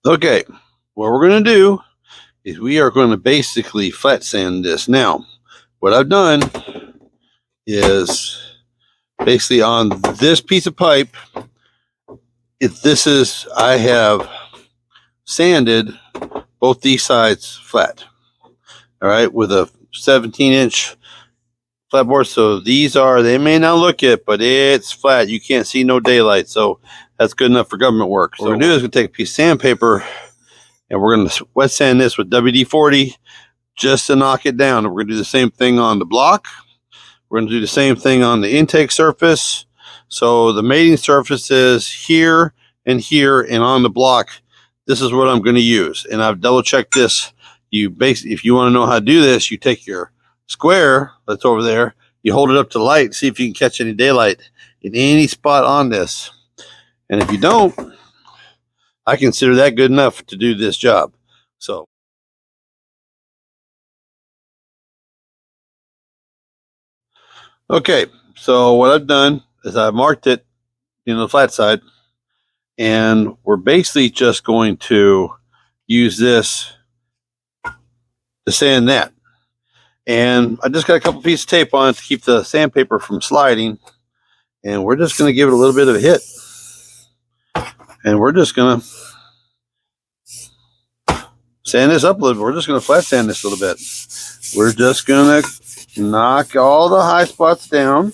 Okay, what we're going to do is we are going to basically flat sand this. Now, what I've done is basically on this piece of pipe, I have sanded both these sides flat. All right, with a 17-inch flat board. So they may not look it, but it's flat. You can't see no daylight. So that's good enough for government work. So what we're going to do is we're going to take a piece of sandpaper and we're going to wet sand this with WD-40 just to knock it down. And we're going to do the same thing on the block. We're going to do the same thing on the intake surface. So the mating surface is here, and on the block, this is what I'm going to use. And I've double checked this. If you want to know how to do this, you take your square that's over there, you hold it up to the light, see if you can catch any daylight in any spot on this. And if you don't, I consider that good enough to do this job. So okay, so what I've done is I've marked it, the flat side, and we're basically just going to use this to sand that. And I just got a couple pieces of tape on it to keep the sandpaper from sliding. And we're just going to give it a little bit of a hit. And we're just going to sand this up a little bit. We're just going to flat sand this a little bit. We're just going to knock all the high spots down.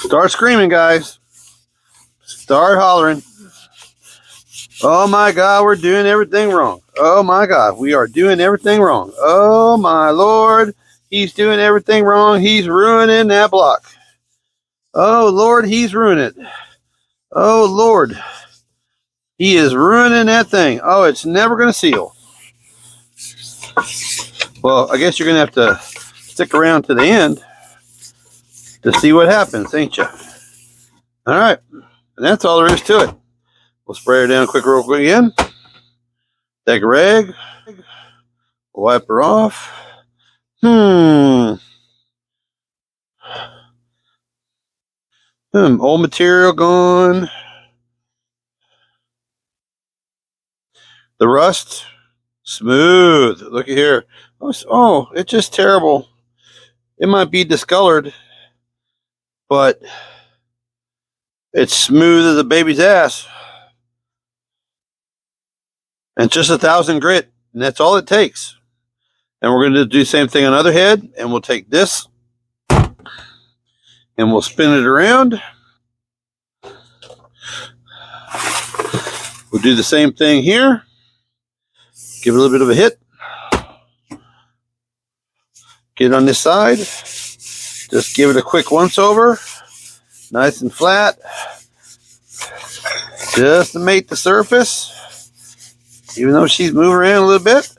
Start screaming, guys. Start hollering. Oh my God, we're doing everything wrong. Oh my God, we are doing everything wrong. Oh my Lord, he's doing everything wrong. He's ruining that block. Oh Lord, he's ruining it. Oh Lord, he is ruining that thing. Oh, it's never going to seal. Well, I guess you're going to have to stick around to the end to see what happens, ain't you? All right, and that's all there is to it. We'll spray her down real quick again. Take a rag. Wipe her off. Old material gone. The rust, smooth. Look at here. Oh, it's just terrible. It might be discolored, but it's smooth as a baby's ass. And just 1,000 grit, and that's all it takes. And we're going to do the same thing on the other head, and we'll take this, and we'll spin it around. We'll do the same thing here. Give it a little bit of a hit. Get it on this side. Just give it a quick once over. Nice and flat. Just to mate the surface. Even though she's moving around a little bit.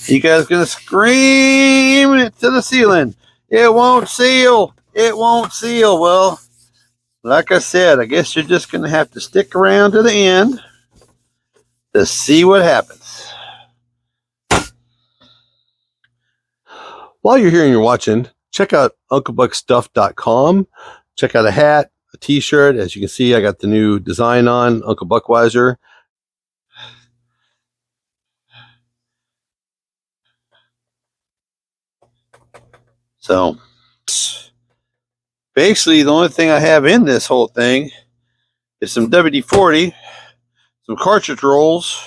You guys gonna scream it to the ceiling. It won't seal. It won't seal. Well, like I said, I guess you're just gonna have to stick around to the end to see what happens. While you're here and you're watching, check out UncleBuckStuff.com. Check out a hat, a t-shirt. As you can see, I got the new design on, Uncle Buckweiser. So basically the only thing I have in this whole thing is some WD-40, some cartridge rolls,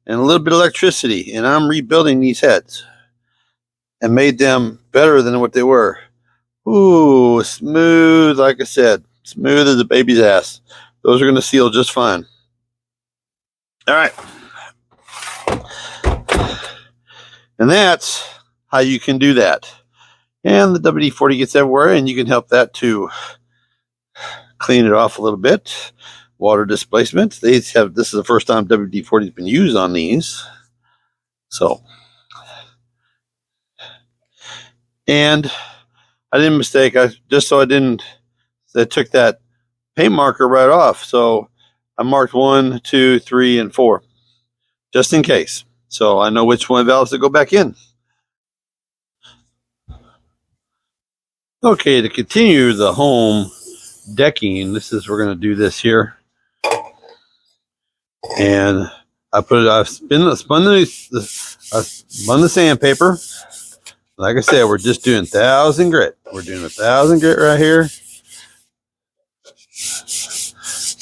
and a little bit of electricity. And I'm rebuilding these heads and made them better than what they were. Ooh, smooth, like I said, smooth as a baby's ass. Those are going to seal just fine. All right. And that's how you can do that. And the WD-40 gets everywhere, and you can help that to clean it off a little bit. Water displacement. This is the first time WD-40 has been used on these. So, and I didn't mistake. I took that paint marker right off. So I marked 1, 2, 3, and 4, just in case. So I know which one valves to go back in. Okay, to continue the home decking, we're going to do this here. And I spun the sandpaper. Like I said, we're just doing 1,000 grit. We're doing 1,000 grit right here.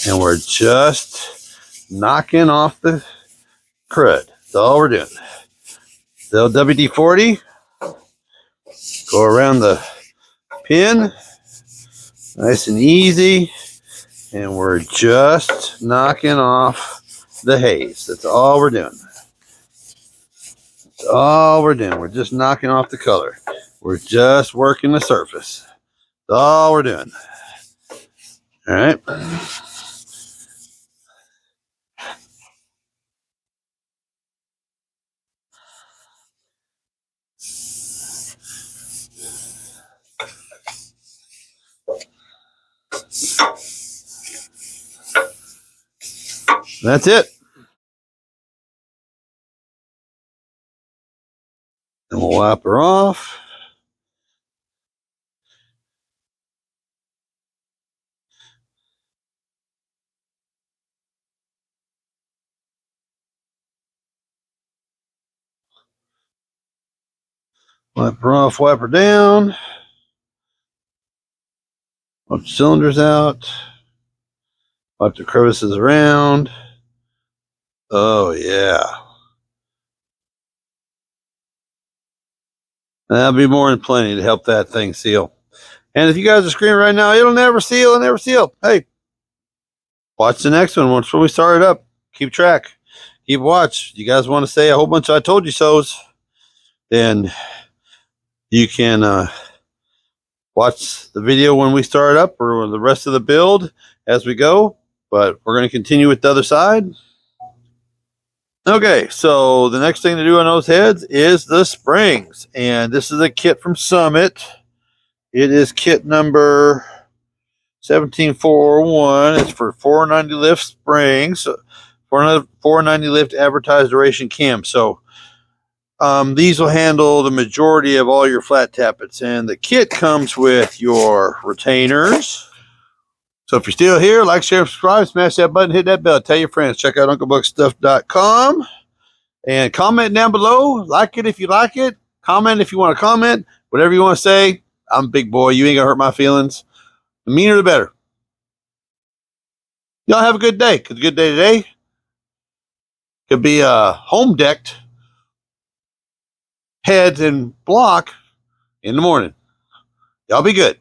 And we're just knocking off the crud. That's all we're doing. The WD-40. Go around the pin. Nice and easy. And we're just knocking off the haze. That's all we're doing. That's all we're doing. We're just knocking off the color. We're just working the surface. That's all we're doing. All right. That's it. And we'll wipe her off. Wipe her off, wipe her down. Wipe the cylinders out. Wipe the crevices around. Oh, yeah. That'll be more than plenty to help that thing seal. And if you guys are screaming right now, it'll never seal, it'll never seal. Hey, watch the next one once we start it up. Keep track. Keep watch. You guys want to say a whole bunch of I told you so's, then you can watch the video when we start up or the rest of the build as we go. But we're going to continue with the other side. Okay, so the next thing to do on those heads is the springs. And this is a kit from Summit. It is kit number 17401. It's for 490 lift springs, 490 lift advertised duration cam. So these will handle the majority of all your flat tappets. And the kit comes with your retainers. So if you're still here, like, share, subscribe, smash that button, hit that bell. Tell your friends. Check out unclebuckstuff.com. And comment down below. Like it if you like it. Comment if you want to comment. Whatever you want to say. I'm a big boy. You ain't going to hurt my feelings. The meaner, the better. Y'all have a good day. Because a good day today could be a home decked heads and block in the morning. Y'all be good.